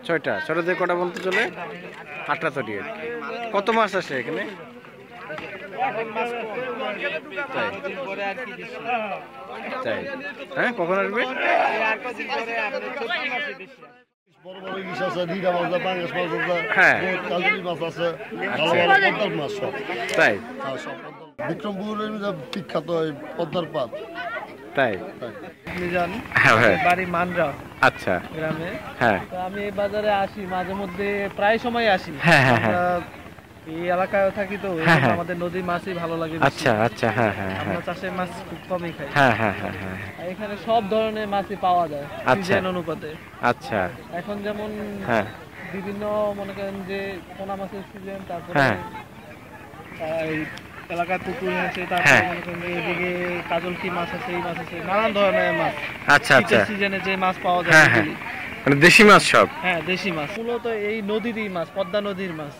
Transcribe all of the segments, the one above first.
ছয়টা ছোটদের কটা বলতে চলে 8টা চটি। কত মাছ আসে এখানে? তাই হ্যাঁ, কখন আসবে? বড় বড় ইলিশ আছে, রিডা মাছ আছে, পাঙ্গাস মাছ আছে, হ্যাঁ, কালদুলি মাছ আছে, ভালো ভালো পদ্মার মাছ সব। তাই বিক্রমপুরের বিখ্যাত এই পদ্মার পাত। তাই আপনি জান বাড়ি মানরা, আচ্ছা গ্রামে। হ্যাঁ, তো আমি এই বাজারে আসি মাঝে মধ্যে, প্রায় সময় আসি। হ্যাঁ হ্যাঁ হ্যাঁ, এই এলাকায় থাকি তো আমাদের নদীর মাছই ভালো লাগে। আচ্ছা আচ্ছা, হ্যাঁ হ্যাঁ, আমরা চাষের মাছ খুব কমই খাই। হ্যাঁ হ্যাঁ হ্যাঁ হ্যাঁ, এখানে সব ধরনের মাছই পাওয়া যায় সিজন অনুপাতে। আচ্ছা, এখন যেমন বিভিন্ন মনে করেন যে পোনা মাছের সিজন, তারপরে এলাকায় পুকুর আছে, তারপরে মনে করেন এদিকে কাজলকি মাছ আছে, এই মাছ আছে, নানান ধরনের মাছ। আচ্ছা আচ্ছা, সিজনে যে মাছ পাওয়া যায় মানে দেশি মাছ সব। হ্যাঁ, দেশি মাছ মূলত এই নদীরই মাছ, পদ্মা নদীর মাছ,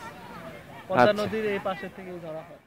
পদ্মা নদীর এই পাশে থেকে ধরা হয়।